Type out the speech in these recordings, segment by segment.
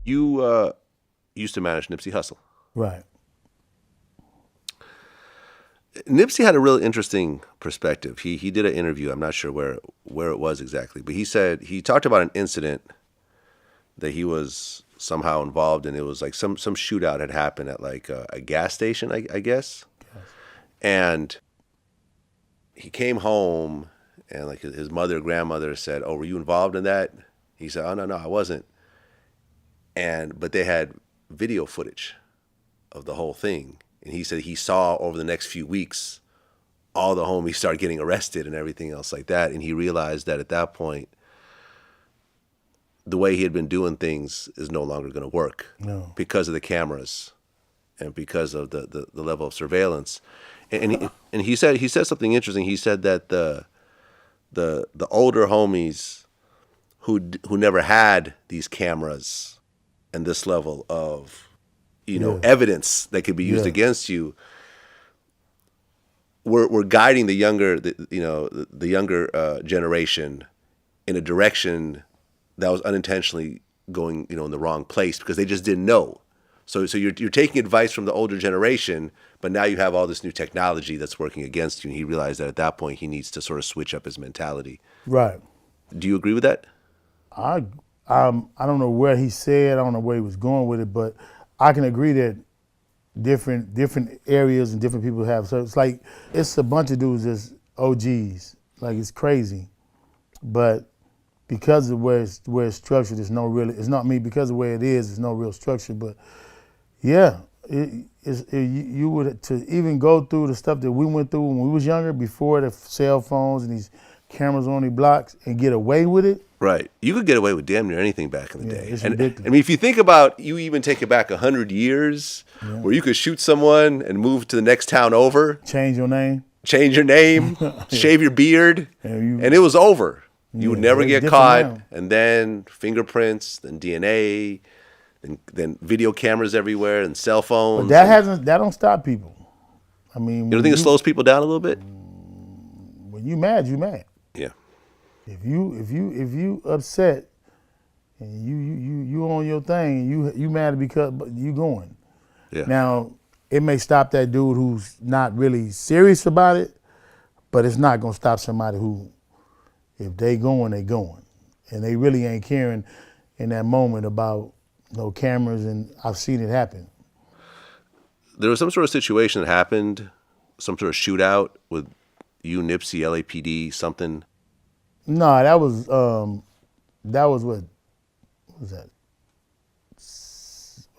You used to manage Nipsey Hussle. Right. Nipsey had a really interesting perspective. He did an interview. I'm not sure where it was exactly, but he talked about an incident that he was somehow involved in. It was like some shootout had happened at like a gas station, I guess. Yes. And he came home, and like his mother, grandmother said, "Oh, were you involved in that?" He said, "Oh, no, I wasn't." But they had video footage of the whole thing, and he said he saw over the next few weeks all the homies start getting arrested and everything else like that, and he realized that at that point the way he had been doing things is no longer going to work No. because of the cameras and because of the level of surveillance. And he said something interesting. He said that the older homies who never had these cameras and this level of Yeah. evidence that could be used Yeah. against you were guiding the younger generation in a direction that was unintentionally going in the wrong place because they just didn't know. So you're taking advice from the older generation, but now you have all this new technology that's working against you. And he realized that at that point he needs to sort of switch up his mentality. Right. Do you agree with that? I I don't know where he said, I don't know where he was going with it, but I can agree that different areas and different people have. So it's like it's a bunch of dudes that's OGs. Like it's crazy, but because of where it's structured, there's no real. It's not me because of where it is. There's no real structure, but yeah, you would to even go through the stuff that we went through when we was younger, before the cell phones and these cameras on the blocks, and get away with it. Right. You could get away with damn near anything back in the Yeah, day. it's And ridiculous. I mean, if you think about, you even take it back 100 years, Yeah. where you could shoot someone and move to the next town over, Change your name. change your name, shave your beard, and it was over. You would Yeah, never it's get different caught. now. And then fingerprints, then DNA, then video cameras everywhere, and cell phones. But that don't stop people. I mean, You don't think it slows people down a little bit? when you mad, you mad. Yeah. If you upset and you on your thing and you mad because you going. Yeah. Now, it may stop that dude who's not really serious about it, but it's not gonna stop somebody who, if they going, they going. And they really ain't caring in that moment about no cameras, and I've seen it happen. There was some sort of situation that happened, some sort of shootout with you, Nipsey, LAPD, something. No, that was what was that?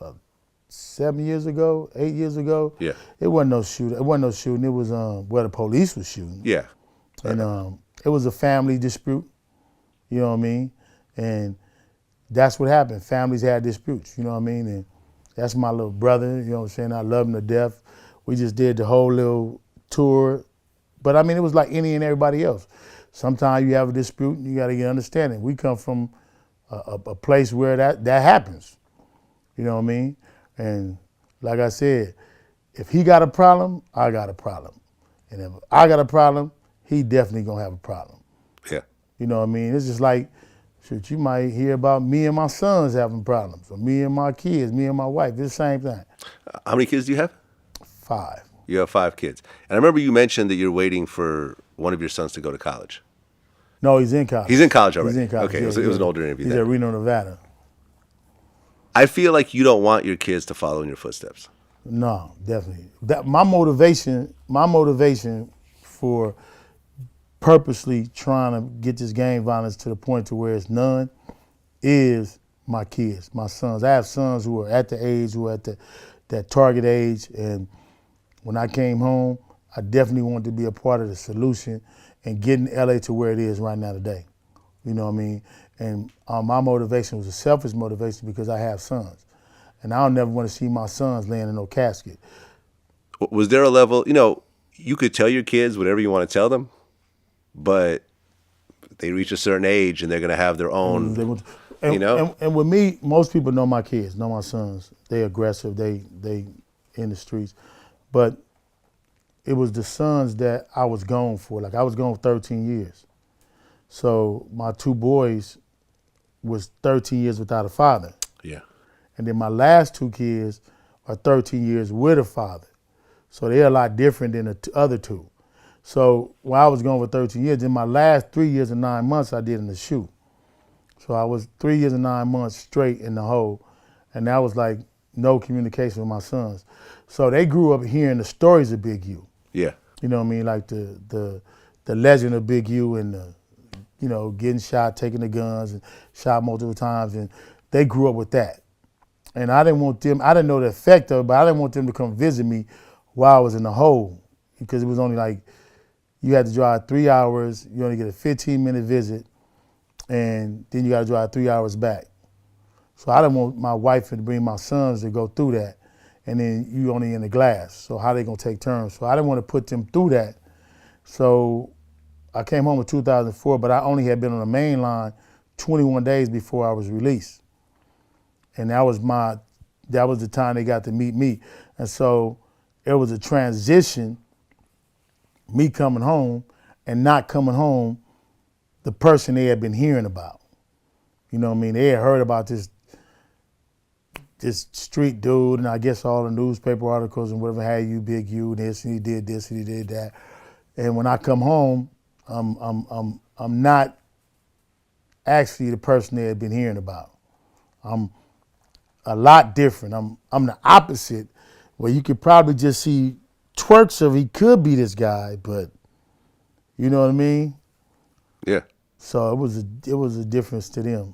About 7 years ago, 8 years ago. Yeah. It wasn't no shooting. It wasn't no shooting. It was where the police was shooting. Yeah. And it was a family dispute. You know what I mean? And that's what happened. Families had disputes. You know what I mean? And that's my little brother. You know what I'm saying? I love him to death. We just did the whole little tour. But I mean, it was like any and everybody else. Sometimes you have a dispute and you got to get understanding. We come from a place where that happens. You know what I mean? And like I said, if he got a problem, I got a problem. And if I got a problem, he definitely gonna have a problem. Yeah. You know what I mean? It's just like, shit, you might hear about me and my sons having problems, or me and my kids, me and my wife. It's the same thing. How many kids do you have? 5. You have 5 kids. And I remember you mentioned that you're waiting for one of your sons to go to college. No, he's in college. He's in college already. He's in college. Okay, yeah, it was an older interview He's then. at Reno, Nevada. I feel like you don't want your kids to follow in your footsteps. No, definitely. My motivation for purposely trying to get this gang violence to the point to where it's none is my kids, my sons. I have sons who are at the age, who are at that target age, and when I came home, I definitely wanted to be a part of the solution and getting LA to where it is right now today. You know what I mean? And my motivation was a selfish motivation because I have sons. And I don't never want to see my sons laying in no casket. Was there a level, you could tell your kids whatever you want to tell them, but they reach a certain age and they're going to have their own, And with me, most people know my kids, know my sons. They aggressive, they in the streets. But it was the sons that I was gone for. Like I was gone 13 years. So my 2 boys was 13 years without a father. Yeah. And then my last two kids are 13 years with a father. So they're a lot different than the other two. So when I was gone for 13 years, in my last 3 years and 9 months, I did in the shoe. So I was 3 years and 9 months straight in the hole. And that was like no communication with my sons. So they grew up hearing the stories of Big U. Yeah. You know what I mean? Like the legend of Big U and the, you know, getting shot, taking the guns and shot multiple times. And they grew up with that. And I didn't want them, I didn't know the effect of it, but I didn't want them to come visit me while I was in the hole. Because it was only like, you had to drive 3 hours, you only get a 15-minute visit, and then you got to drive 3 hours back. So I didn't want my wife to bring my sons to go through that, and then you only in the glass. So how they gonna take turns? So I didn't want to put them through that. So I came home in 2004, but I only had been on the main line 21 days before I was released. And that was the time they got to meet me. And so it was a transition, me coming home and not coming home the person they had been hearing about. You know what I mean? They had heard about this street dude, and I guess all the newspaper articles and whatever had you, Big U, this, and he did this, and he did that. And when I come home, I'm not actually the person they had been hearing about. I'm a lot different. I'm the opposite, where you could probably just see twerks of he could be this guy, but you know what I mean? Yeah. So it was a difference to them.